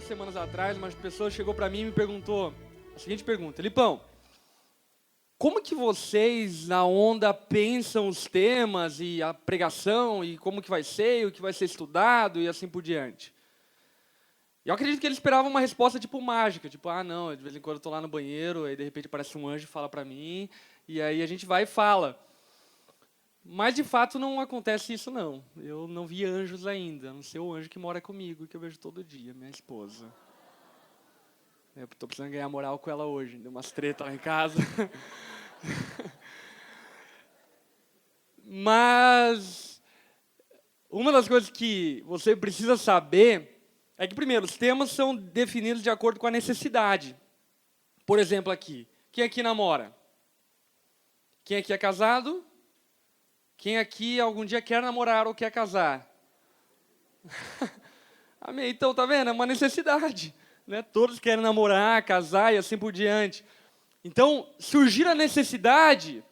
semanas atrás, uma pessoa chegou para mim e me perguntou a seguinte pergunta: Lipão, como que vocês na Onda pensam os temas e a pregação e como que vai ser, o que vai ser estudado e assim por diante? E eu acredito que ele esperava uma resposta tipo mágica, tipo, ah não, de vez em quando eu estou lá no banheiro, aí de repente aparece um anjo e fala para mim, e aí a gente vai e fala. Mas de fato não acontece isso não. Eu não vi anjos ainda, a não ser o anjo que mora comigo, que eu vejo todo dia, minha esposa. Eu estou precisando ganhar moral com ela hoje, deu umas tretas lá em casa. Mas uma das coisas que você precisa saber é que, primeiro, os temas são definidos de acordo com a necessidade. Por exemplo, aqui, quem aqui namora? Quem aqui é casado? Quem aqui algum dia quer namorar ou quer casar? Amém. Então, tá vendo? É uma necessidade. Né? Todos querem namorar, casar e assim por diante. Então, surgir a necessidade,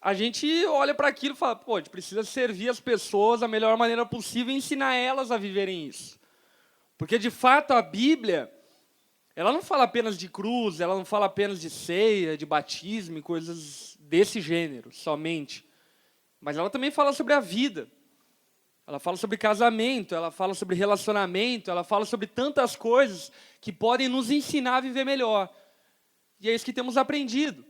a gente olha para aquilo e fala, pô, a gente precisa servir as pessoas da melhor maneira possível e ensinar elas a viverem isso. Porque, de fato, a Bíblia, ela não fala apenas de cruz, ela não fala apenas de ceia, de batismo e coisas desse gênero, somente. Mas ela também fala sobre a vida. Ela fala sobre casamento, ela fala sobre relacionamento, ela fala sobre tantas coisas que podem nos ensinar a viver melhor. E é isso que temos aprendido.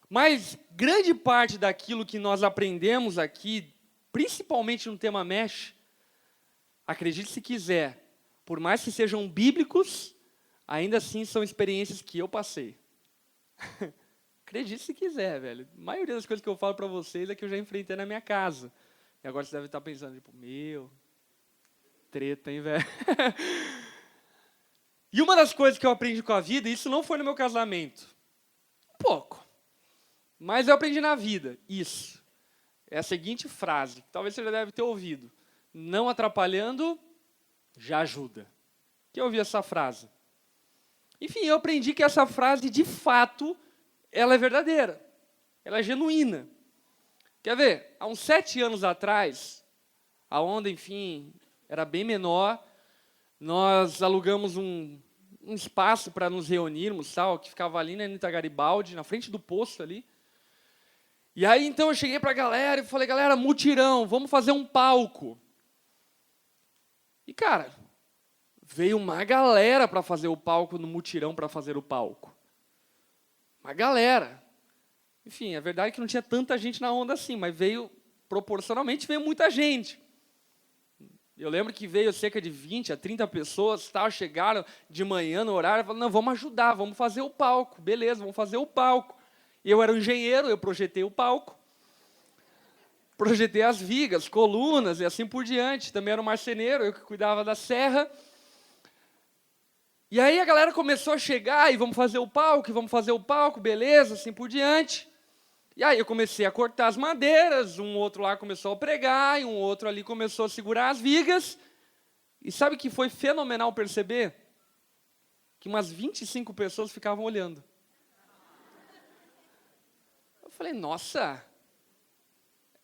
Mas grande parte daquilo que nós aprendemos aqui, principalmente no tema Mesh, acredite se quiser, por mais que sejam bíblicos, ainda assim são experiências que eu passei. Acredite se quiser, velho. A maioria das coisas que eu falo para vocês é que eu já enfrentei na minha casa. E agora você deve estar pensando, tipo, meu, treta, hein, velho? E uma das coisas que eu aprendi com a vida, e isso não foi no meu casamento, pouco, mas eu aprendi na vida, isso. É a seguinte frase, que talvez você já deve ter ouvido. Não atrapalhando, já ajuda. Que eu ouvi essa frase. Enfim, eu aprendi que essa frase, de fato, ela é verdadeira. Ela é genuína. Quer ver? Há uns 7 anos atrás, a Onda, enfim, era bem menor. Nós alugamos um espaço para nos reunirmos, tal, que ficava ali na Anitta Garibaldi, na frente do posto ali. E aí, então, eu cheguei para a galera e falei, galera, mutirão, vamos fazer um palco. E, cara, veio uma galera para fazer o palco no mutirão, para fazer o palco. Uma galera. Enfim, a verdade é que não tinha tanta gente na Onda assim, mas proporcionalmente veio muita gente. Eu lembro que veio cerca de 20 a 30 pessoas, tal, chegaram de manhã no horário, falaram, não, vamos ajudar, vamos fazer o palco. Beleza, vamos fazer o palco. Eu era um engenheiro, eu projetei o palco. Projetei as vigas, colunas e assim por diante. Também era um marceneiro, eu que cuidava da serra. E aí a galera começou a chegar, e vamos fazer o palco, beleza, assim por diante. E aí eu comecei a cortar as madeiras, um outro lá começou a pregar, e um outro ali começou a segurar as vigas. E sabe o que foi fenomenal perceber? Que umas 25 pessoas ficavam olhando. Eu falei, nossa,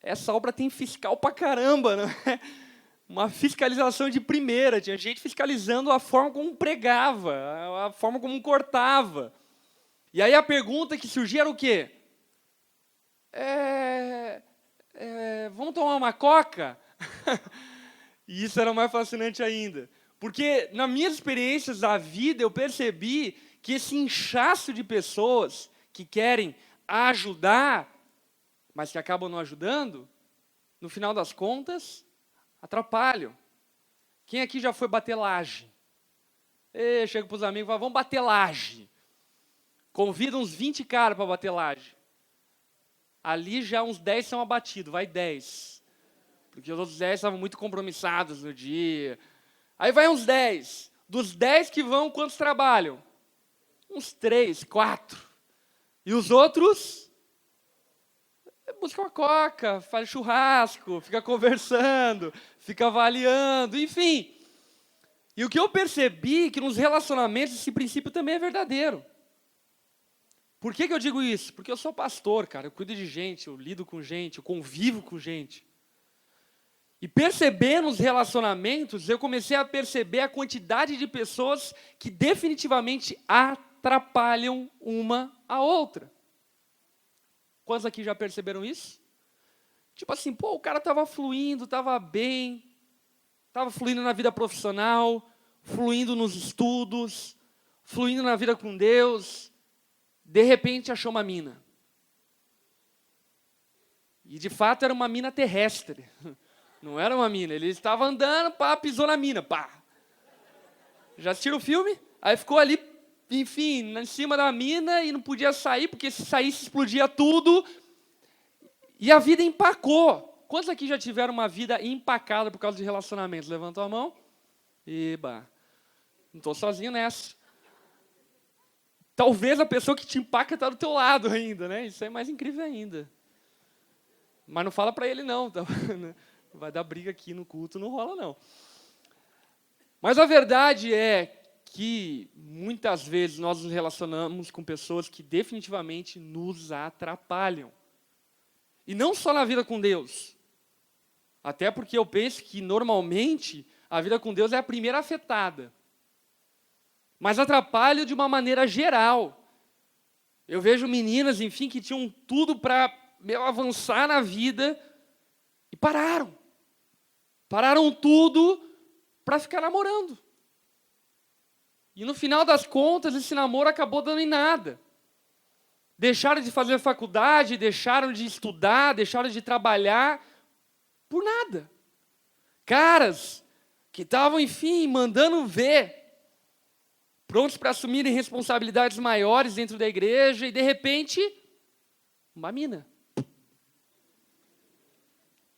essa obra tem fiscal pra caramba, não é? Uma fiscalização de primeira, tinha gente fiscalizando a forma como pregava, a forma como cortava. E aí a pergunta que surgia era o quê? Vamos tomar uma coca? E isso era mais fascinante ainda. Porque nas minhas experiências da vida, eu percebi que esse inchaço de pessoas que querem ajudar, mas que acabam não ajudando, no final das contas, atrapalham. Quem aqui já foi bater laje? Chega para os amigos e fala, vamos bater laje. Convida uns 20 caras para bater laje. Ali já uns 10 são abatidos, vai 10. Porque os outros 10 estavam muito compromissados no dia. Aí vai uns 10. Dos 10 que vão, quantos trabalham? Uns 3, 4. E os outros? Busca uma coca, faz churrasco, fica conversando, fica avaliando, enfim. E o que eu percebi é que nos relacionamentos esse princípio também é verdadeiro. Por que eu digo isso? Porque eu sou pastor, cara, eu cuido de gente, eu lido com gente, eu convivo com gente. E percebendo os relacionamentos, eu comecei a perceber a quantidade de pessoas que definitivamente atrapalham uma a outra. Quantos aqui já perceberam isso? Tipo assim, pô, o cara estava fluindo, estava bem, estava fluindo na vida profissional, fluindo nos estudos, fluindo na vida com Deus, de repente achou uma mina. E de fato era uma mina terrestre, não era uma mina, ele estava andando, pá, pisou na mina, pá. Já assistiram o filme? Aí ficou ali, enfim, em cima da mina e não podia sair, porque se saísse explodia tudo. E a vida empacou. Quantos aqui já tiveram uma vida empacada por causa de relacionamentos? Levantou a mão. Eba, não estou sozinho nessa. Talvez a pessoa que te empaca está do teu lado ainda, né? Isso é mais incrível ainda. Mas não fala para ele não, tá? Vai dar briga aqui no culto, não rola não. Mas a verdade é que muitas vezes nós nos relacionamos com pessoas que definitivamente nos atrapalham. E não só na vida com Deus. Até porque eu penso que, normalmente, a vida com Deus é a primeira afetada. Mas atrapalha de uma maneira geral. Eu vejo meninas, enfim, que tinham tudo para avançar na vida e pararam. Pararam tudo para ficar namorando. E no final das contas, esse namoro acabou dando em nada. Deixaram de fazer faculdade, deixaram de estudar, deixaram de trabalhar, por nada. Caras que estavam, enfim, mandando ver, prontos para assumirem responsabilidades maiores dentro da igreja, e de repente, uma mina.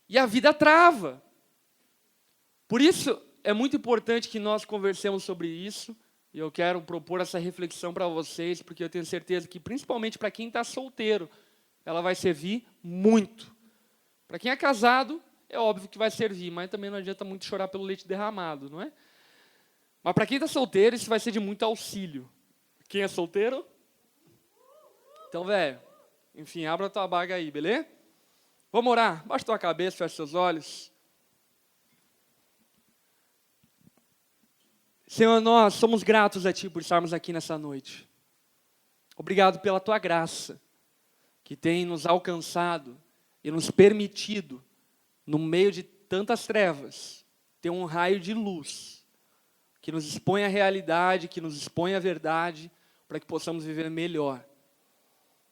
E a vida trava. Por isso, é muito importante que nós conversemos sobre isso. E eu quero propor essa reflexão para vocês, porque eu tenho certeza que, principalmente para quem está solteiro, ela vai servir muito. Para quem é casado, é óbvio que vai servir, mas também não adianta muito chorar pelo leite derramado, não é? Mas para quem está solteiro, isso vai ser de muito auxílio. Quem é solteiro? Então, velho, enfim, abra a tua baga aí, beleza? Vamos orar? Baixa tua cabeça, fecha seus olhos. Senhor, nós somos gratos a Ti por estarmos aqui nessa noite. Obrigado pela Tua graça, que tem nos alcançado e nos permitido, no meio de tantas trevas, ter um raio de luz, que nos expõe à realidade, que nos expõe à verdade, para que possamos viver melhor.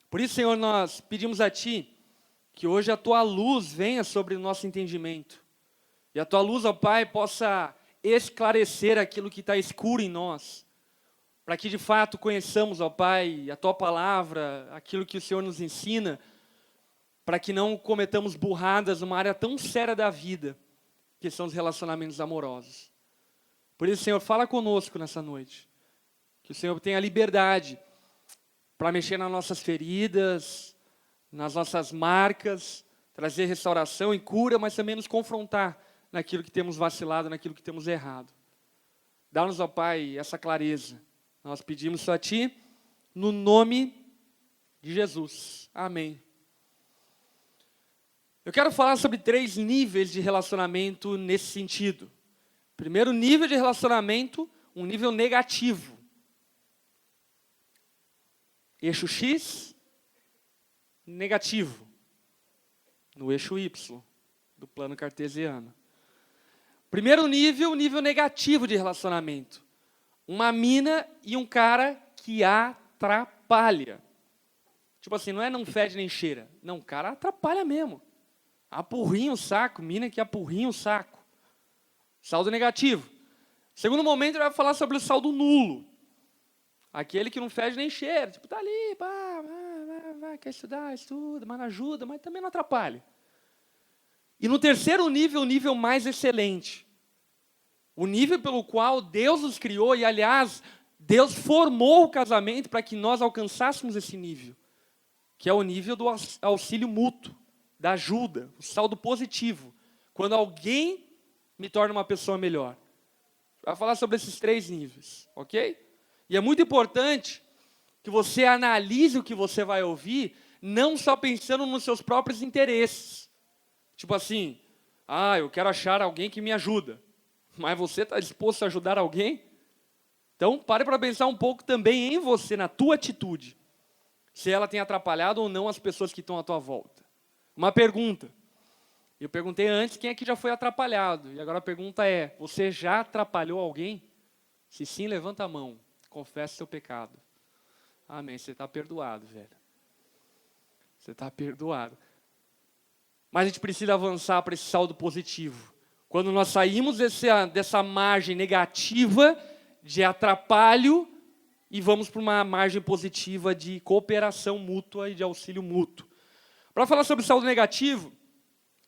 Por isso, Senhor, nós pedimos a Ti que hoje a Tua luz venha sobre o nosso entendimento. E a Tua luz, ó Pai, possa esclarecer aquilo que está escuro em nós, para que de fato conheçamos, ó Pai, a Tua palavra, aquilo que o Senhor nos ensina, para que não cometamos burradas numa área tão séria da vida, que são os relacionamentos amorosos. Por isso, Senhor, fala conosco nessa noite, que o Senhor tenha liberdade para mexer nas nossas feridas, nas nossas marcas, trazer restauração e cura, mas também nos confrontar naquilo que temos vacilado, naquilo que temos errado. Dá-nos, ó Pai, essa clareza. Nós pedimos isso a Ti, no nome de Jesus. Amém. Eu quero falar sobre 3 níveis de relacionamento nesse sentido. Primeiro nível de relacionamento, um nível negativo. Eixo X, negativo. No eixo Y, do plano cartesiano. Primeiro nível, nível negativo de relacionamento. Uma mina e um cara que atrapalha. Tipo assim, não é não fede nem cheira. Não, o cara atrapalha mesmo. Apurrinha o saco, mina que apurrinha o saco. Saldo negativo. Segundo momento, ele vai falar sobre o saldo nulo. Aquele que não fede nem cheira. Tipo, tá ali, pá, vai, quer estudar, estuda, mas não ajuda, mas também não atrapalha. E no terceiro nível, o nível mais excelente. O nível pelo qual Deus nos criou, e aliás, Deus formou o casamento para que nós alcançássemos esse nível. Que é o nível do auxílio mútuo, da ajuda, o saldo positivo. Quando alguém me torna uma pessoa melhor. Vai falar sobre esses 3 níveis, ok? E é muito importante que você analise o que você vai ouvir, não só pensando nos seus próprios interesses. Tipo assim, Ah, eu quero achar alguém que me ajuda. Mas você está disposto a ajudar alguém? Então, pare para pensar um pouco também em você, na tua atitude. Se ela tem atrapalhado ou não as pessoas que estão à tua volta. Uma pergunta. Eu perguntei antes quem é que já foi atrapalhado. E agora a pergunta é, você já atrapalhou alguém? Se sim, levanta a mão. Confessa seu pecado. Amém. Você está perdoado, velho. Você está perdoado. Mas a gente precisa avançar para esse saldo positivo. Quando nós saímos dessa margem negativa de atrapalho e vamos para uma margem positiva de cooperação mútua e de auxílio mútuo. Para falar sobre saldo negativo,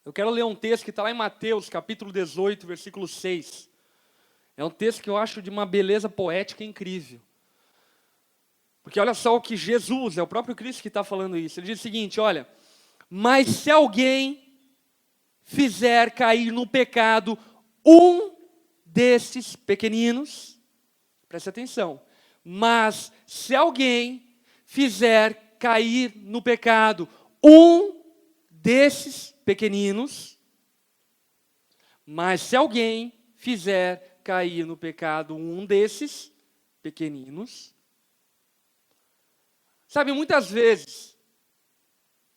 eu quero ler um texto que está lá em Mateus, capítulo 18, versículo 6. É um texto que eu acho de uma beleza poética incrível. Porque olha só o que Jesus, é o próprio Cristo que está falando isso. Ele diz o seguinte, olha, mas se alguém fizer cair no pecado um desses pequeninos, preste atenção, mas se alguém fizer cair no pecado um desses pequeninos, mas se alguém fizer cair no pecado um desses pequeninos, sabe, muitas vezes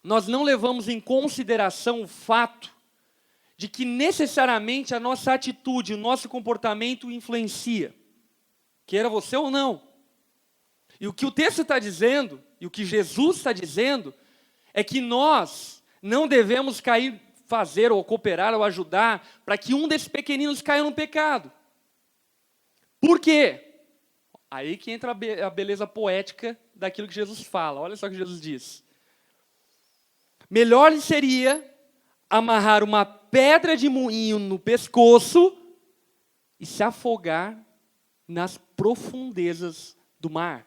nós não levamos em consideração o fato de que necessariamente a nossa atitude, o nosso comportamento influencia, queira você ou não. E o que o texto está dizendo, e o que Jesus está dizendo, é que nós não devemos fazer ou cooperar ou ajudar para que um desses pequeninos caia no pecado. Por quê? Aí que entra a beleza poética daquilo que Jesus fala. Olha só o que Jesus diz. Melhor lhe seria amarrar uma pedra de moinho no pescoço e se afogar nas profundezas do mar.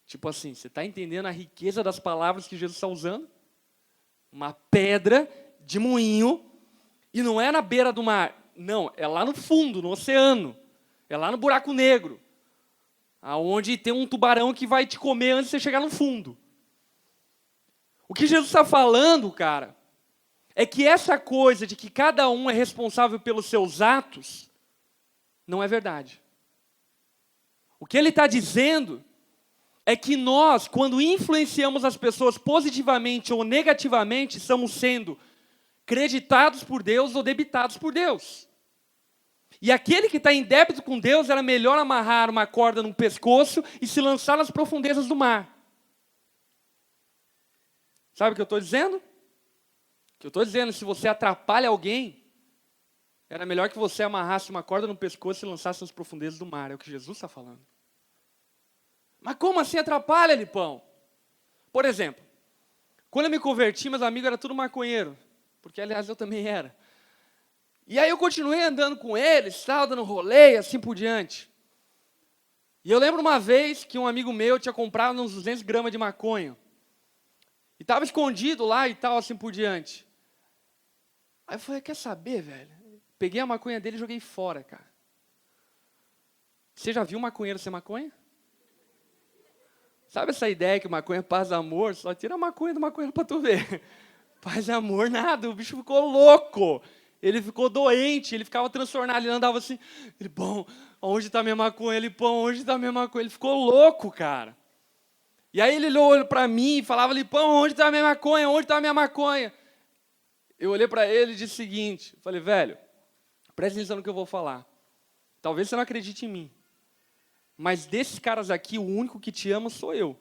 Tipo assim, você está entendendo a riqueza das palavras que Jesus está usando? Uma pedra de moinho, e não é na beira do mar, não, é lá no fundo, no oceano, é lá no buraco negro, aonde tem um tubarão que vai te comer antes de você chegar no fundo. O que Jesus está falando, cara, é que essa coisa de que cada um é responsável pelos seus atos, não é verdade. O que ele está dizendo é que nós, quando influenciamos as pessoas positivamente ou negativamente, estamos sendo creditados por Deus ou debitados por Deus. E aquele que está em débito com Deus, era melhor amarrar uma corda no pescoço e se lançar nas profundezas do mar. Sabe o que eu estou dizendo? O que eu estou dizendo, se você atrapalha alguém, era melhor que você amarrasse uma corda no pescoço e lançasse nas profundezas do mar. É o que Jesus está falando. Mas como assim atrapalha, Lipão? Por exemplo, quando eu me converti, meus amigos eram tudo maconheiro. Porque, aliás, eu também era. E aí eu continuei andando com eles, tal, dando rolê, assim por diante. E eu lembro uma vez que um amigo meu tinha comprado uns 200 gramas de maconha. E estava escondido lá e tal, assim por diante. Aí eu falei, quer saber, velho? Peguei a maconha dele e joguei fora, cara. Você já viu um maconheiro sem maconha? Sabe essa ideia que maconha é paz e amor? Só tira a maconha do maconheiro para tu ver. Paz e amor, nada. O bicho ficou louco. Ele ficou doente, ele ficava transtornado. Ele andava assim, ele, bom, onde está minha maconha? Ele, bom, onde está minha maconha? Ele ficou louco, cara. E aí ele olhou para mim e falava, Lipão, onde está a minha maconha? Onde está a minha maconha? Eu olhei para ele e disse o seguinte, falei, velho, presta atenção no que eu vou falar. Talvez você não acredite em mim, mas desses caras aqui, o único que te ama sou eu.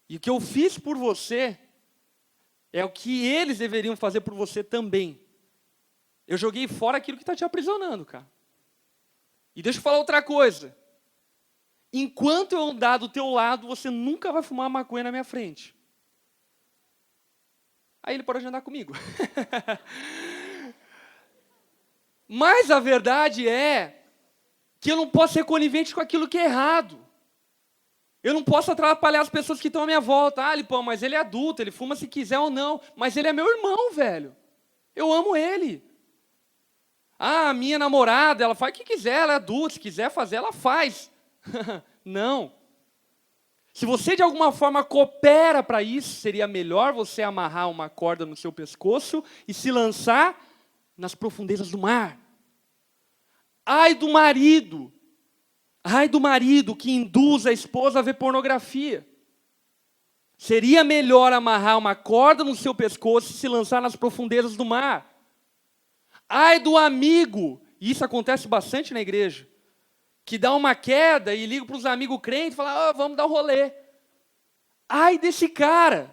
E o que eu fiz por você é o que eles deveriam fazer por você também. Eu joguei fora aquilo que está te aprisionando, cara. E deixa eu falar outra coisa. Enquanto eu andar do teu lado, você nunca vai fumar maconha na minha frente. Aí ele pode andar comigo. Mas a verdade é que eu não posso ser conivente com aquilo que é errado. Eu não posso atrapalhar as pessoas que estão à minha volta. Ah, Lipão, mas ele é adulto, ele fuma se quiser ou não. Mas ele é meu irmão, velho. Eu amo ele. Ah, a minha namorada, ela faz o que quiser, ela é adulta, se quiser fazer, ela faz. Não. Se você de alguma forma coopera para isso, seria melhor você amarrar uma corda no seu pescoço e se lançar nas profundezas do mar. Ai do marido que induz a esposa a ver pornografia. Seria melhor amarrar uma corda no seu pescoço e se lançar nas profundezas do mar. Ai do amigo, e isso acontece bastante na igreja, que dá uma queda e liga para os amigos crentes e fala, vamos dar um rolê. Ai desse cara.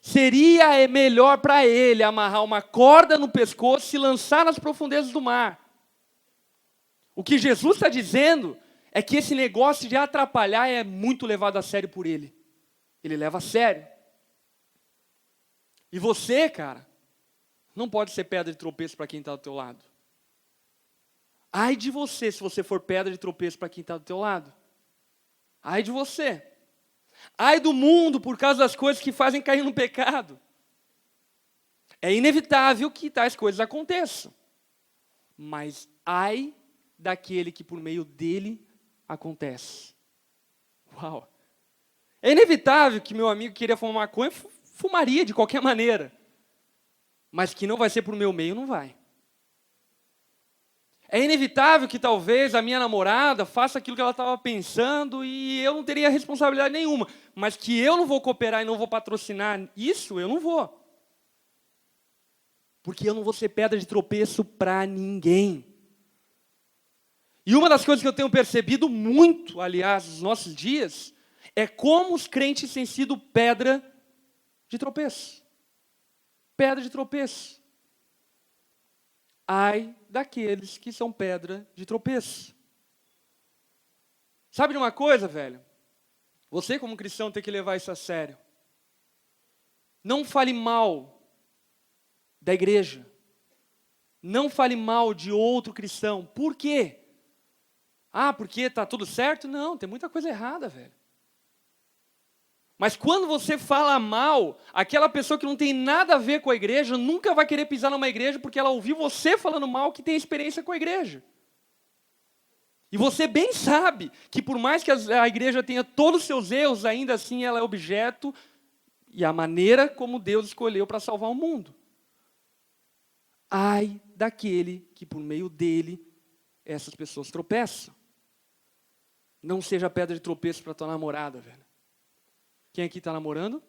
Seria melhor para ele amarrar uma corda no pescoço e se lançar nas profundezas do mar. O que Jesus está dizendo é que esse negócio de atrapalhar é muito levado a sério por ele. Ele leva a sério. E você, cara, não pode ser pedra de tropeço para quem está do teu lado. Ai de você se você for pedra de tropeço para quem está do teu lado. Ai de você. Ai do mundo por causa das coisas que fazem cair no pecado. É inevitável que tais coisas aconteçam. Mas ai daquele que por meio dele acontece. Uau! É inevitável que meu amigo queria fumar maconha, fumaria de qualquer maneira. Mas que não vai ser por meu meio, não vai. É inevitável que talvez a minha namorada faça aquilo que ela estava pensando e eu não teria responsabilidade nenhuma. Mas que eu não vou cooperar e não vou patrocinar isso, eu não vou. Porque eu não vou ser pedra de tropeço para ninguém. E uma das coisas que eu tenho percebido muito, aliás, nos nossos dias, é como os crentes têm sido pedra de tropeço. Pedra de tropeço. Ai daqueles que são pedra de tropeço. Sabe de uma coisa, velho? Você como cristão tem que levar isso a sério. Não fale mal da igreja. Não fale mal de outro cristão. Por quê? Porque está tudo certo? Não, tem muita coisa errada, velho. Mas quando você fala mal, aquela pessoa que não tem nada a ver com a igreja nunca vai querer pisar numa igreja porque ela ouviu você falando mal que tem experiência com a igreja. E você bem sabe que por mais que a igreja tenha todos os seus erros, ainda assim ela é objeto e a maneira como Deus escolheu para salvar o mundo. Ai daquele que por meio dele essas pessoas tropeçam. Não seja pedra de tropeço para tua namorada, velho. Quem aqui está namorando?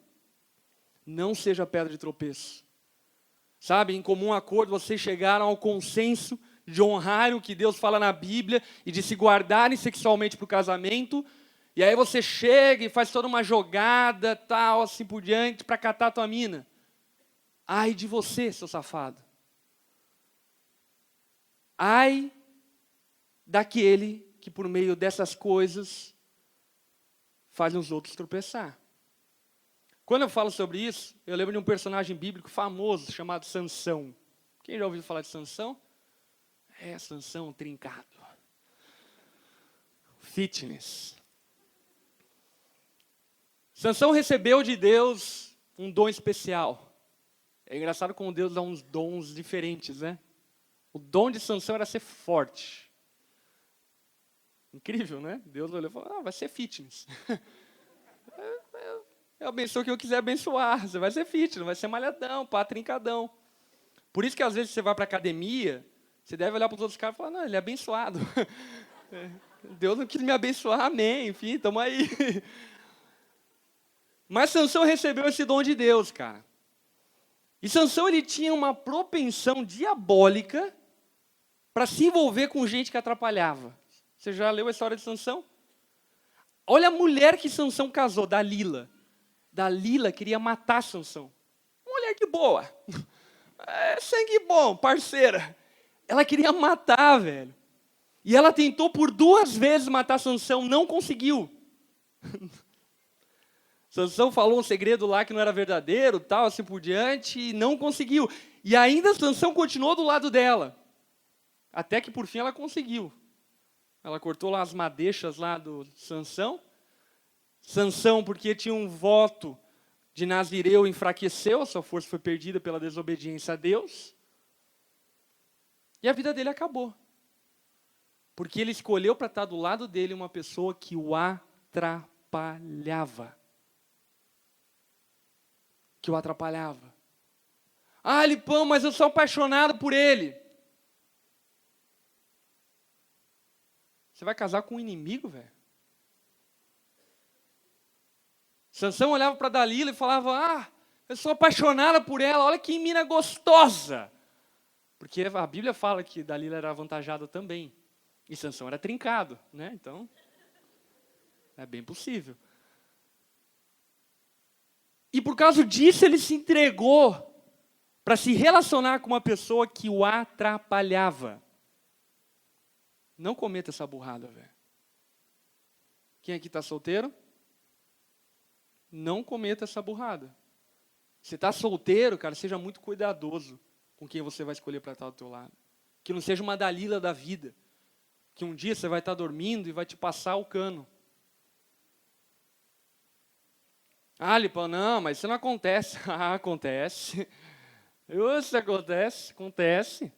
Não seja pedra de tropeço. Sabe, em comum acordo, vocês chegaram ao consenso de honrar o que Deus fala na Bíblia e de se guardarem sexualmente para o casamento. E aí você chega e faz toda uma jogada, tal, assim por diante, para catar a tua mina. Ai de você, seu safado. Ai daquele que por meio dessas coisas faz os outros tropeçar. Quando eu falo sobre isso, eu lembro de um personagem bíblico famoso chamado Sansão. Quem já ouviu falar de Sansão? Sansão trincado. Fitness. Sansão recebeu de Deus um dom especial. É engraçado como Deus dá uns dons diferentes, né? O dom de Sansão era ser forte. Incrível, né? Deus olhou e falou, vai ser fitness. Eu abençoo quem eu quiser abençoar. Você vai ser fitness, vai ser malhadão, trincadão. Por isso que às vezes você vai para a academia, você deve olhar para os outros caras e falar, não, ele é abençoado. Deus não quis me abençoar, amém. Enfim, estamos aí. Mas Sansão recebeu esse dom de Deus, cara. E Sansão, ele tinha uma propensão diabólica para se envolver com gente que atrapalhava. Você já leu a história de Sansão? Olha a mulher que Sansão casou, Dalila. Dalila queria matar Sansão. Mulher que boa. Sangue bom, parceira. Ela queria matar, velho. E ela tentou por 2 vezes matar Sansão, não conseguiu. Sansão falou um segredo lá que não era verdadeiro, tal, assim por diante, e não conseguiu. E ainda Sansão continuou do lado dela. Até que por fim ela conseguiu. Ela cortou lá as madeixas lá do Sansão. Sansão, porque tinha um voto de Nazireu, enfraqueceu, a sua força foi perdida pela desobediência a Deus. E a vida dele acabou. Porque ele escolheu para estar do lado dele uma pessoa que o atrapalhava. atrapalhava. Que o atrapalhava. Ah, Lipão, mas eu sou apaixonado por ele. Você vai casar com um inimigo, velho? Sansão olhava para Dalila e falava, eu sou apaixonada por ela, olha que mina gostosa. Porque a Bíblia fala que Dalila era avantajada também. E Sansão era trincado, né? Então, é bem possível. E por causa disso ele se entregou para se relacionar com uma pessoa que o atrapalhava. Não cometa essa burrada, velho. Quem aqui está solteiro? Não cometa essa burrada. Você está solteiro, cara, seja muito cuidadoso com quem você vai escolher para estar do teu lado. Que não seja uma Dalila da vida. Que um dia você vai estar dormindo e vai te passar o cano. Ah, Lipão, não, mas isso não acontece. Ah, acontece. Isso acontece, acontece.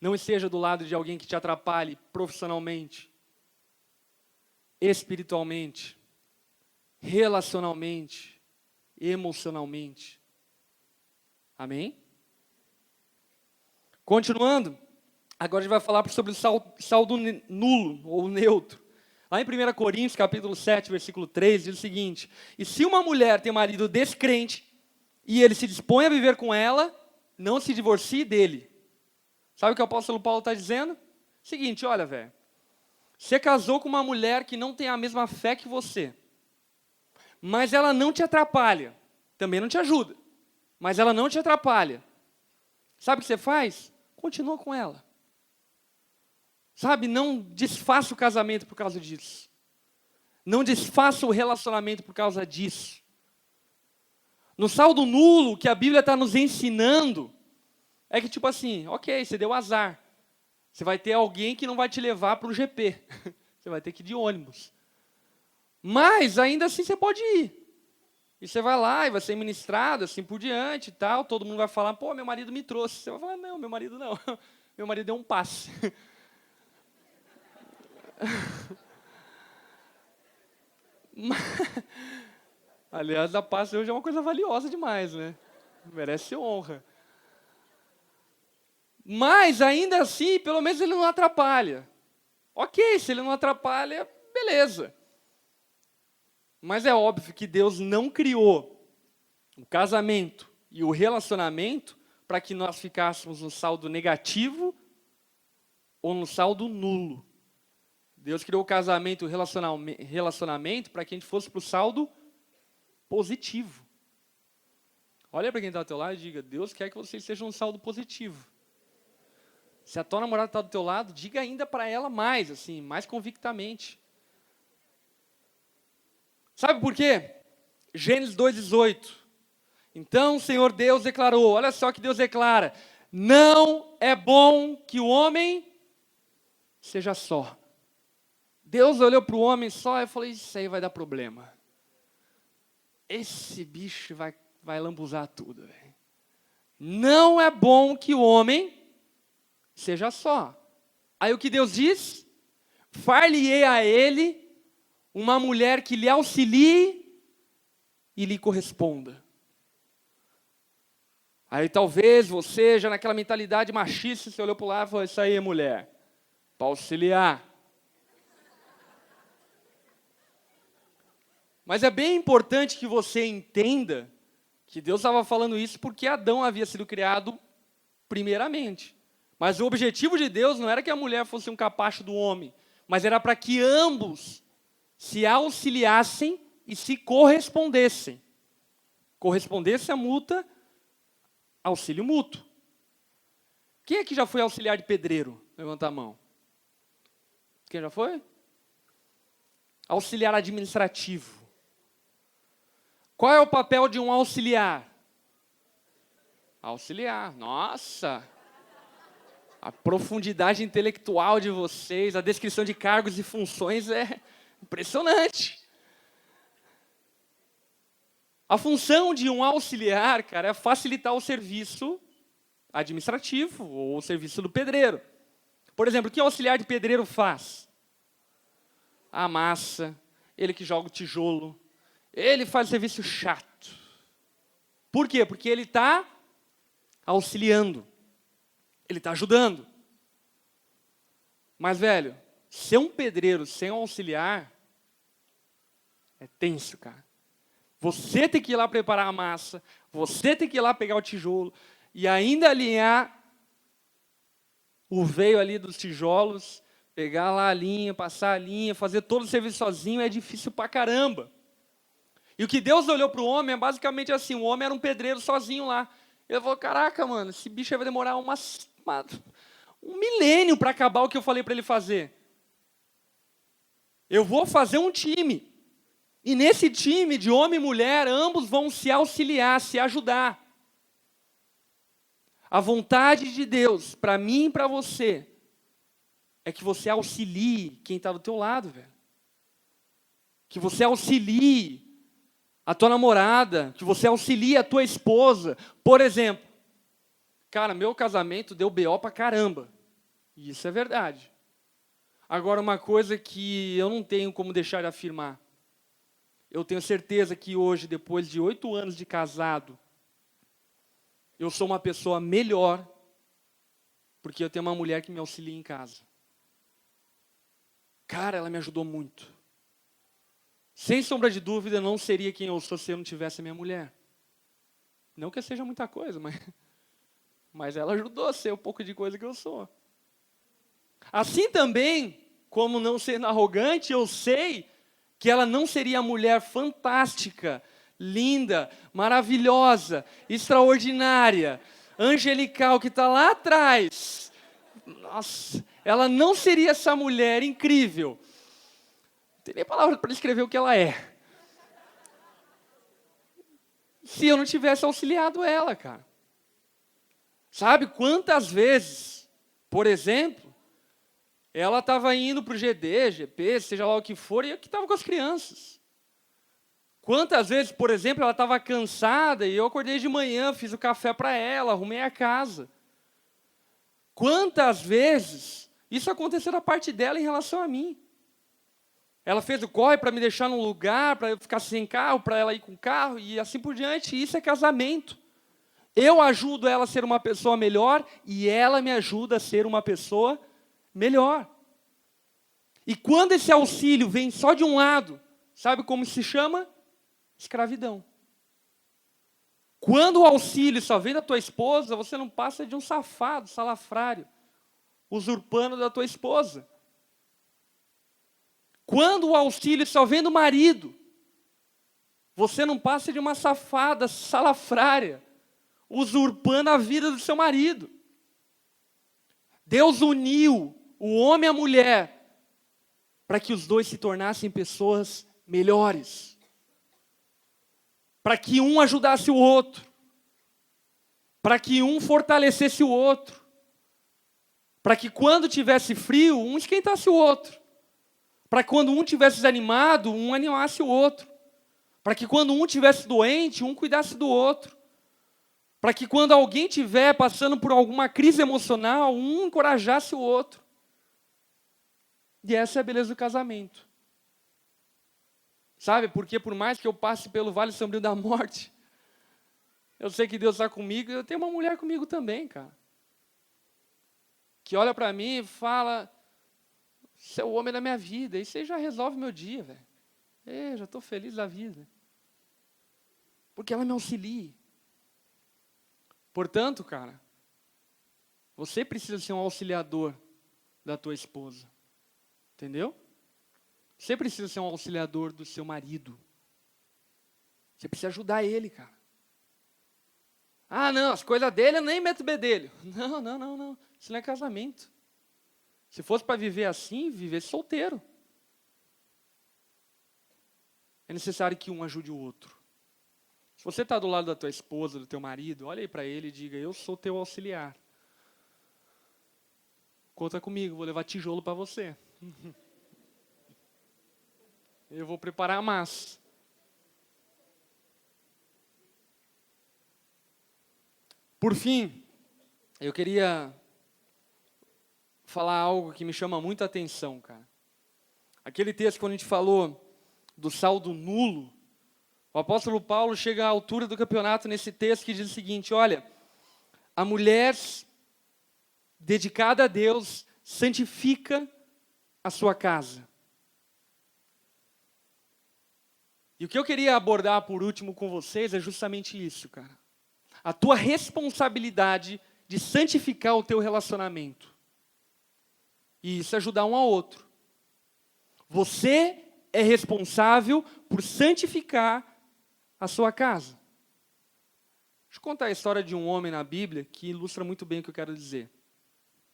Não esteja do lado de alguém que te atrapalhe profissionalmente, espiritualmente, relacionalmente, emocionalmente. Amém? Continuando, agora a gente vai falar sobre o saldo nulo ou neutro. Lá em 1 Coríntios, capítulo 7, versículo 3, diz o seguinte: e se uma mulher tem um marido descrente, e ele se dispõe a viver com ela, não se divorcie dele. Sabe o que o apóstolo Paulo está dizendo? Seguinte, olha, velho. Você casou com uma mulher que não tem a mesma fé que você. Mas ela não te atrapalha. Também não te ajuda. Mas ela não te atrapalha. Sabe o que você faz? Continua com ela. Sabe, não desfaça o casamento por causa disso. Não desfaça o relacionamento por causa disso. No saldo nulo que a Bíblia está nos ensinando, é que tipo assim, ok, você deu azar. Você vai ter alguém que não vai te levar para o GP. Você vai ter que ir de ônibus. Mas ainda assim você pode ir. E você vai lá e vai ser ministrado, assim por diante e tal. Todo mundo vai falar, pô, meu marido me trouxe. Você vai falar, não, meu marido não. Meu marido deu um passe. Aliás, a passe hoje é uma coisa valiosa demais, né? Merece honra. Mas, ainda assim, pelo menos ele não atrapalha. Ok, se ele não atrapalha, beleza. Mas é óbvio que Deus não criou o casamento e o relacionamento para que nós ficássemos no saldo negativo ou no saldo nulo. Deus criou o casamento e o relacionamento para que a gente fosse para o saldo positivo. Olha para quem está ao teu lado e diga, Deus quer que você esteja no saldo positivo. Se a tua namorada está do teu lado, diga ainda para ela mais, assim, mais convictamente. Sabe por quê? Gênesis 2,18. Então o Senhor Deus declarou, olha só que Deus declara, não é bom que o homem seja só. Deus olhou para o homem só e falou, isso aí vai dar problema. Esse bicho vai lambuzar tudo. Véio. Não é bom que o homem seja só. Aí o que Deus diz? Far-lhe-ei a ele uma mulher que lhe auxilie e lhe corresponda. Aí talvez você, já naquela mentalidade machista, você olhou para o lado e falou, isso aí é mulher, para auxiliar. Mas é bem importante que você entenda que Deus estava falando isso porque Adão havia sido criado primeiramente. Mas o objetivo de Deus não era que a mulher fosse um capacho do homem, mas era para que ambos se auxiliassem e se correspondessem. Correspondesse a multa, auxílio mútuo. Quem aqui já foi auxiliar de pedreiro? Levanta a mão. Quem já foi? Auxiliar administrativo. Qual é o papel de um auxiliar? Auxiliar. Nossa! A profundidade intelectual de vocês, a descrição de cargos e funções é impressionante. A função de um auxiliar, cara, é facilitar o serviço administrativo ou o serviço do pedreiro. Por exemplo, o que o auxiliar de pedreiro faz? Amassa, ele que joga o tijolo, ele faz serviço chato. Por quê? Porque ele está auxiliando, ele está ajudando. Mas, velho, ser um pedreiro sem um auxiliar é tenso, cara. Você tem que ir lá preparar a massa, você tem que ir lá pegar o tijolo e ainda alinhar o veio ali dos tijolos, pegar lá a linha, passar a linha, fazer todo o serviço sozinho é difícil pra caramba. E o que Deus olhou para o homem é basicamente assim, o homem era um pedreiro sozinho lá. Ele falou, caraca, mano, esse bicho vai demorar um milênio para acabar o que eu falei para ele fazer. Eu vou fazer um time. E nesse time de homem e mulher, ambos vão se auxiliar, se ajudar. A vontade de Deus, para mim e para você, é que você auxilie quem está do teu lado, velho. Que você auxilie a tua namorada, que você auxilie a tua esposa. Por exemplo, cara, meu casamento deu BO pra caramba. E isso é verdade. Agora, uma coisa que eu não tenho como deixar de afirmar. Eu tenho certeza que hoje, depois de 8 anos de casado, eu sou uma pessoa melhor, porque eu tenho uma mulher que me auxilia em casa. Cara, ela me ajudou muito. Sem sombra de dúvida, não seria quem eu sou se eu não tivesse a minha mulher. Não que seja muita coisa, mas ela ajudou a ser um pouco de coisa que eu sou. Assim também, como não sendo arrogante, eu sei que ela não seria a mulher fantástica, linda, maravilhosa, extraordinária, angelical que está lá atrás. Nossa, ela não seria essa mulher incrível. Não tem nem palavra para descrever o que ela é. Se eu não tivesse auxiliado ela, cara. Sabe quantas vezes, por exemplo, ela estava indo para o GD, GP, seja lá o que for, e eu que estava com as crianças. Quantas vezes, por exemplo, ela estava cansada e eu acordei de manhã, fiz o café para ela, arrumei a casa. Quantas vezes isso aconteceu da parte dela em relação a mim? Ela fez o corre para me deixar num lugar, para eu ficar sem carro, para ela ir com carro e assim por diante. Isso é casamento. Eu ajudo ela a ser uma pessoa melhor e ela me ajuda a ser uma pessoa melhor. E quando esse auxílio vem só de um lado, sabe como se chama? Escravidão. Quando o auxílio só vem da tua esposa, você não passa de um safado, salafrário, usurpando da tua esposa. Quando o auxílio só vem do marido, você não passa de uma safada, salafrária, usurpando a vida do seu marido. Deus uniu o homem e a mulher para que os dois se tornassem pessoas melhores. Para que um ajudasse o outro. Para que um fortalecesse o outro. Para que quando tivesse frio, um esquentasse o outro. Para que quando um tivesse desanimado, um animasse o outro. Para que quando um tivesse doente, um cuidasse do outro. Para que quando alguém estiver passando por alguma crise emocional, um encorajasse o outro. E essa é a beleza do casamento. Sabe, porque por mais que eu passe pelo vale sombrio da morte, eu sei que Deus está comigo e eu tenho uma mulher comigo também, cara. Que olha para mim e fala, você é o homem da minha vida, isso aí já resolve meu dia, velho. Eu já estou feliz da vida. Porque ela me auxilia. Portanto, cara, você precisa ser um auxiliador da tua esposa. Entendeu? Você precisa ser um auxiliador do seu marido. Você precisa ajudar ele, cara. Ah, não, as coisas dele eu nem meto o bedelho. Não. Isso não é casamento. Se fosse para viver assim, viver solteiro. É necessário que um ajude o outro. Se você está do lado da tua esposa, do teu marido, olha aí para ele e diga, eu sou teu auxiliar. Conta comigo, vou levar tijolo para você. Eu vou preparar a massa. Por fim, eu queria falar algo que me chama muita atenção, cara. Aquele texto, quando a gente falou do saldo nulo, o apóstolo Paulo chega à altura do campeonato nesse texto que diz o seguinte: olha, a mulher dedicada a Deus santifica a sua casa. E o que eu queria abordar por último com vocês é justamente isso, cara. A tua responsabilidade de santificar o teu relacionamento. E isso ajudar um ao outro. Você é responsável por santificar a sua casa. Deixa eu contar a história de um homem na Bíblia que ilustra muito bem o que eu quero dizer.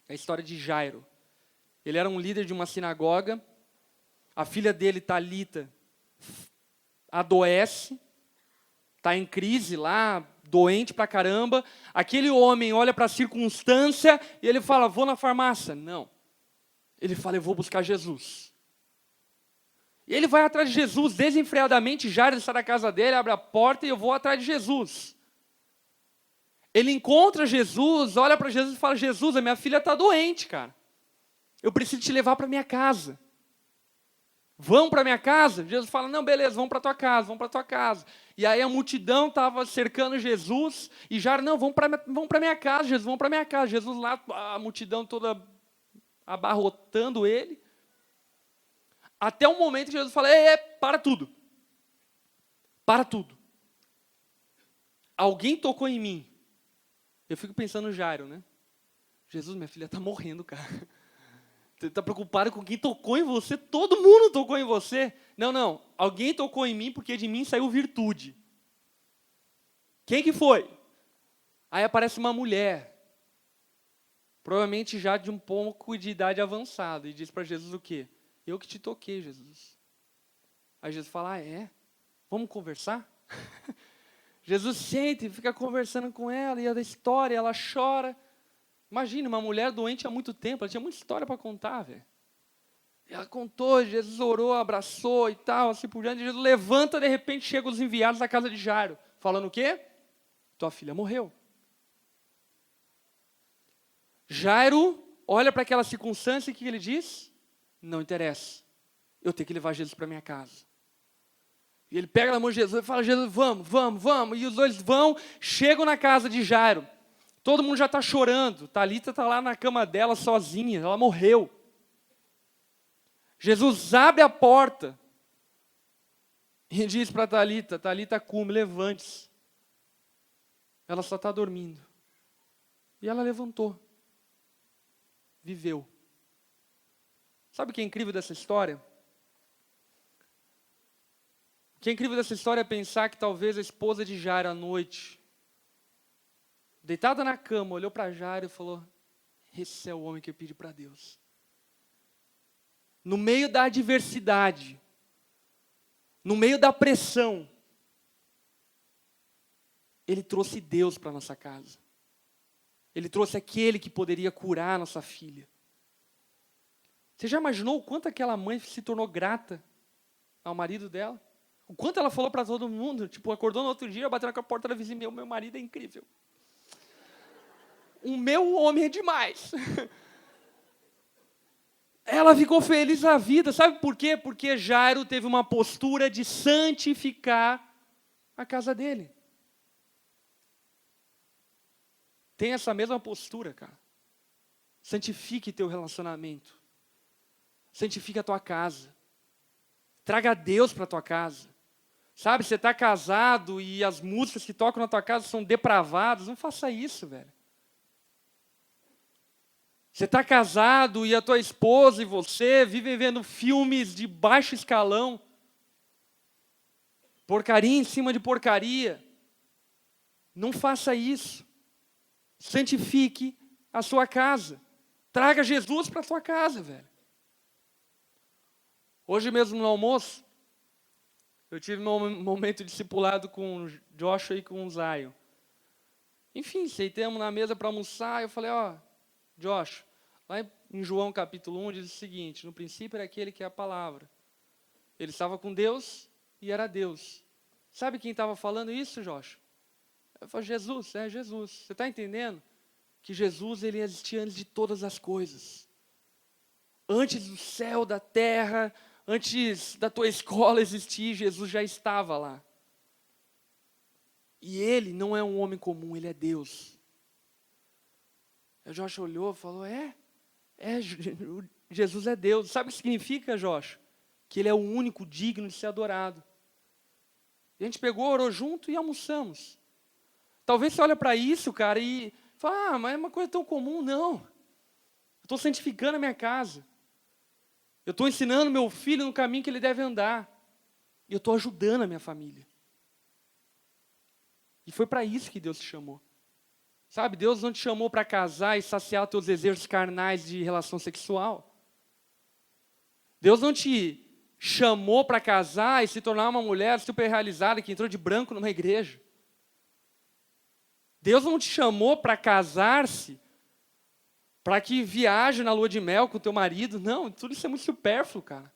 É a história de Jairo. Ele era um líder de uma sinagoga. A filha dele, Talita, adoece. Está em crise lá, doente pra caramba. Aquele homem olha para a circunstância e ele fala: vou na farmácia. Não. Ele fala: eu vou buscar Jesus. E ele vai atrás de Jesus, desenfreadamente. Jairo está na casa dele, abre a porta e eu vou atrás de Jesus. Ele encontra Jesus, olha para Jesus e fala: Jesus, a minha filha está doente, cara. Eu preciso te levar para minha casa. Vão para minha casa? Jesus fala: não, beleza, vamos para tua casa, vamos para tua casa. E aí a multidão estava cercando Jesus, e Jairo: não, vamos para minha casa, Jesus, vamos para minha casa. Jesus lá, a multidão toda abarrotando ele. Até o momento que Jesus fala: para tudo. Para tudo. Alguém tocou em mim. Eu fico pensando no Jairo, né? Jesus, minha filha está morrendo, cara. Você está preocupado com quem tocou em você? Todo mundo tocou em você. Não. Alguém tocou em mim porque de mim saiu virtude. Quem que foi? Aí aparece uma mulher. Provavelmente já de um pouco de idade avançada. E diz para Jesus o quê? Eu que te toquei, Jesus. Aí Jesus fala: é? Vamos conversar? Jesus senta e fica conversando com ela, e a história, ela chora. Imagina, uma mulher doente há muito tempo, ela tinha muita história para contar, velho. Ela contou, Jesus orou, abraçou e tal, assim por diante. Jesus levanta, de repente chegam os enviados da casa de Jairo, falando o quê? Tua filha morreu. Jairo olha para aquela circunstância e o que ele diz? Não interessa, eu tenho que levar Jesus para minha casa. E ele pega na mão de Jesus e fala: Jesus, vamos. E os dois vão, chegam na casa de Jairo. Todo mundo já está chorando. Talita está lá na cama dela sozinha, ela morreu. Jesus abre a porta e diz para Talita: Talita cum, levante-se. Ela só está dormindo. E ela levantou. Viveu. Sabe o que é incrível dessa história? O que é incrível dessa história é pensar que talvez a esposa de Jairo à noite, deitada na cama, olhou para Jairo e falou: esse é o homem que eu pedi para Deus. No meio da adversidade, no meio da pressão, ele trouxe Deus para nossa casa. Ele trouxe aquele que poderia curar a nossa filha. Você já imaginou o quanto aquela mãe se tornou grata ao marido dela? O quanto ela falou para todo mundo, tipo, acordou no outro dia, bateu na porta da vizinha: meu marido é incrível. O meu homem é demais. Ela ficou feliz na vida, sabe por quê? Porque Jairo teve uma postura de santificar a casa dele. Tem essa mesma postura, cara. Santifique teu relacionamento. Santifique a tua casa. Traga Deus para a tua casa. Sabe, você está casado e as músicas que tocam na tua casa são depravadas. Não faça isso, velho. Você está casado e a tua esposa e você vivem vendo filmes de baixo escalão. Porcaria em cima de porcaria. Não faça isso. Santifique a sua casa. Traga Jesus para a sua casa, velho. Hoje mesmo no almoço, eu tive um momento discipulado com o Joshua e com o Zion. Enfim, sentamos na mesa para almoçar, eu falei: Joshua, lá em João capítulo 1 diz o seguinte: no princípio era aquele que é a palavra. Ele estava com Deus e era Deus. Sabe quem estava falando isso, Joshua? Eu falei: Jesus, é Jesus. Você está entendendo? Que Jesus, ele existia antes de todas as coisas. Antes do céu, da terra, Antes da tua escola existir, Jesus já estava lá. E ele não é um homem comum, ele é Deus. O Josh olhou e falou, Jesus é Deus. Sabe o que significa, Josh? Que ele é o único digno de ser adorado. E a gente pegou, orou junto e almoçamos. Talvez você olhe para isso, cara, e fala, mas é uma coisa tão comum. Não. Eu estou santificando a minha casa. Eu estou ensinando meu filho no caminho que ele deve andar. E eu estou ajudando a minha família. E foi para isso que Deus te chamou. Sabe, Deus não te chamou para casar e saciar os teus desejos carnais de relação sexual. Deus não te chamou para casar e se tornar uma mulher super realizada que entrou de branco numa igreja. Deus não te chamou para casar-se, para que viaje na lua de mel com o teu marido. Não, tudo isso é muito supérfluo, cara.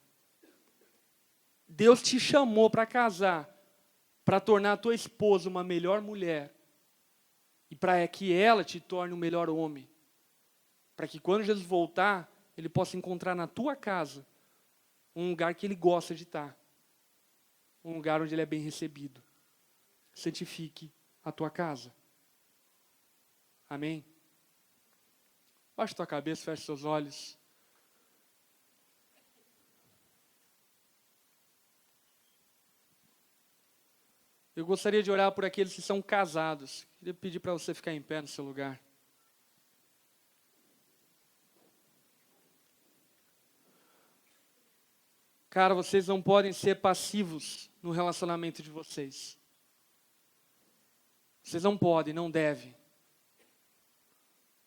Deus te chamou para casar, para tornar a tua esposa uma melhor mulher. E para que ela te torne um melhor homem. Para que quando Jesus voltar, ele possa encontrar na tua casa um lugar que ele gosta de estar. Um lugar onde ele é bem recebido. Santifique a tua casa. Amém? Baixa tua cabeça, feche seus olhos. Eu gostaria de orar por aqueles que são casados. Queria pedir para você ficar em pé no seu lugar. Cara, vocês não podem ser passivos no relacionamento de vocês. Vocês não podem, não devem.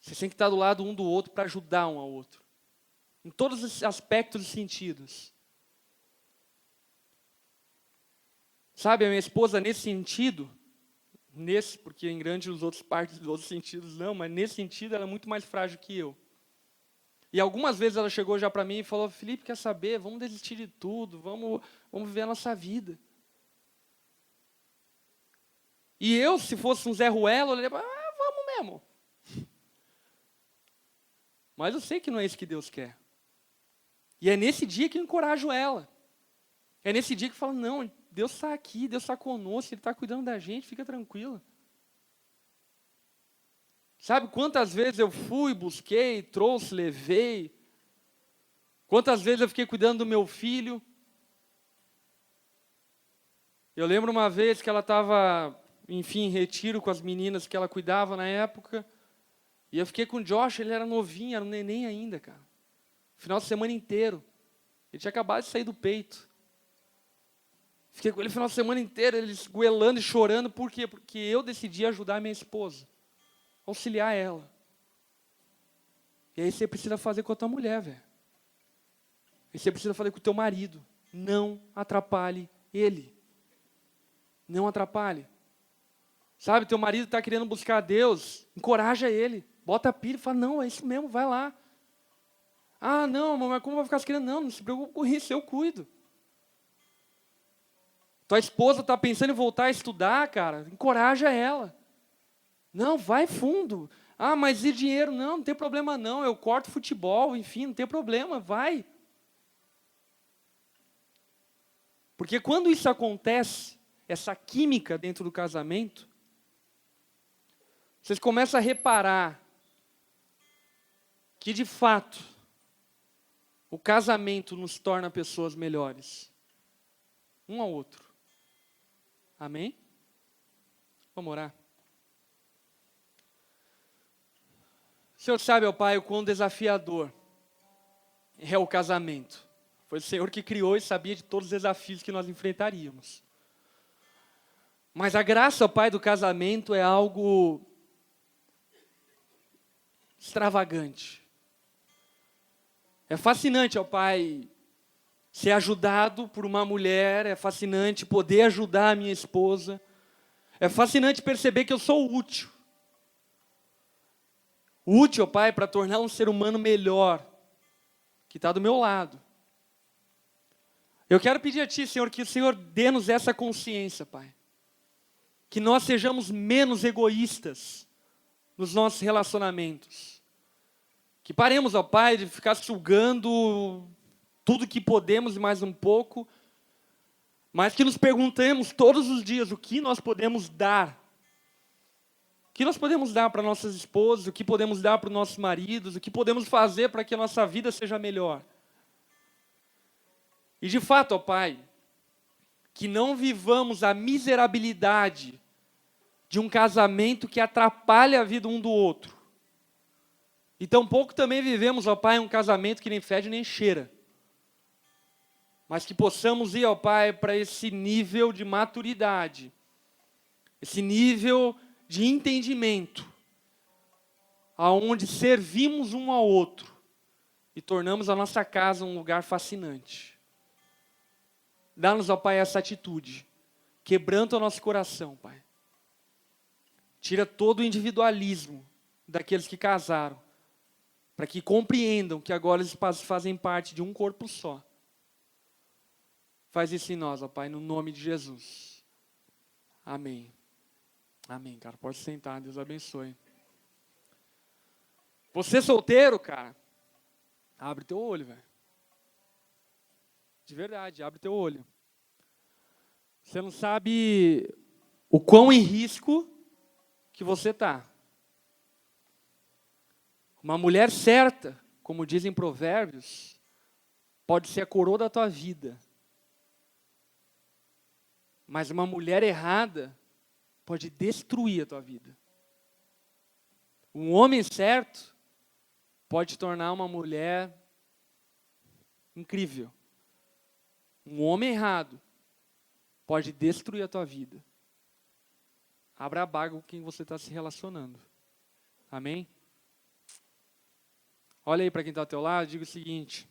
Vocês têm que estar do lado um do outro para ajudar um ao outro. Em todos os aspectos e sentidos. Sabe, a minha esposa nesse sentido, porque em grande os outros partes dos outros sentidos não, mas nesse sentido ela é muito mais frágil que eu. E algumas vezes ela chegou já para mim e falou, Felipe, quer saber, vamos desistir de tudo, vamos viver a nossa vida. E eu, se fosse um Zé Ruela, eu olharia, vamos mesmo. Mas eu sei que não é isso que Deus quer. E é nesse dia que eu encorajo ela. É nesse dia que eu falo, não, Deus está aqui, Deus está conosco, Ele está cuidando da gente, fica tranquila. Sabe quantas vezes eu fui, busquei, trouxe, levei? Quantas vezes eu fiquei cuidando do meu filho? Eu lembro uma vez que ela estava, enfim, em retiro com as meninas que ela cuidava na época. E eu fiquei com o Josh, ele era novinho, era um neném ainda, cara. Final de semana inteiro. Ele tinha acabado de sair do peito. Fiquei com ele o final de semana inteiro, ele esgoelando e chorando. Por quê? Porque eu decidi ajudar a minha esposa. Auxiliar ela. E aí você precisa fazer com a tua mulher, velho. E você precisa fazer com o teu marido. Não atrapalhe ele. Não atrapalhe. Sabe, teu marido está querendo buscar a Deus, encoraja ele. Bota a pilha e fala, não, é isso mesmo, vai lá. Ah, não, mas como vai ficar se querendo? Não se preocupe com isso, eu cuido. Tua esposa está pensando em voltar a estudar, cara, encoraja ela. Não, vai fundo. Ah, mas e dinheiro? Não tem problema não, eu corto futebol, enfim, não tem problema, vai. Porque quando isso acontece, essa química dentro do casamento, vocês começam a reparar que, de fato, o casamento nos torna pessoas melhores. Um ao outro. Amém? Vamos orar. O Senhor sabe, ó Pai, o quão desafiador é o casamento. Foi o Senhor que criou e sabia de todos os desafios que nós enfrentaríamos. Mas a graça, ó Pai, do casamento é algo extravagante. É fascinante, ó Pai, ser ajudado por uma mulher, é fascinante poder ajudar a minha esposa, é fascinante perceber que eu sou útil. Útil, ó Pai, para tornar um ser humano melhor, que está do meu lado. Eu quero pedir a Ti, Senhor, que o Senhor dê-nos essa consciência, Pai. Que nós sejamos menos egoístas nos nossos relacionamentos. Que paremos, ó Pai, de ficar sugando tudo que podemos e mais um pouco, mas que nos perguntemos todos os dias o que nós podemos dar. O que nós podemos dar para nossas esposas, o que podemos dar para os nossos maridos, o que podemos fazer para que a nossa vida seja melhor. E de fato, ó Pai, que não vivamos a miserabilidade de um casamento que atrapalha a vida um do outro. E tampouco também vivemos, ó Pai, um casamento que nem fede nem cheira. Mas que possamos ir, ó Pai, para esse nível de maturidade, esse nível de entendimento, aonde servimos um ao outro e tornamos a nossa casa um lugar fascinante. Dá-nos, ó Pai, essa atitude, quebranta o nosso coração, Pai. Tira todo o individualismo daqueles que casaram, para que compreendam que agora eles fazem parte de um corpo só. Faz isso em nós, ó Pai, no nome de Jesus. Amém. Amém, cara. Pode sentar, Deus abençoe. Você solteiro, cara, abre teu olho, velho. De verdade, abre teu olho. Você não sabe o quão em risco que você está. Uma mulher certa, como dizem Provérbios, pode ser a coroa da tua vida. Mas uma mulher errada pode destruir a tua vida. Um homem certo pode te tornar uma mulher incrível. Um homem errado pode destruir a tua vida. Abra a baga com quem você está se relacionando. Amém? Olha aí para quem está ao teu lado e diga o seguinte.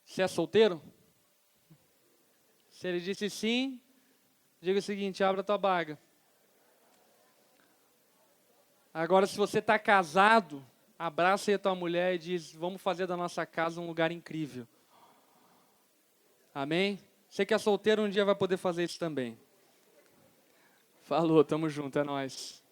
Você é solteiro? Se ele disse sim, diga o seguinte, abra a tua baga. Agora, se você está casado, abraça aí a tua mulher e diz, vamos fazer da nossa casa um lugar incrível. Amém? Você que é solteiro, um dia vai poder fazer isso também. Falou, tamo junto, é nóis.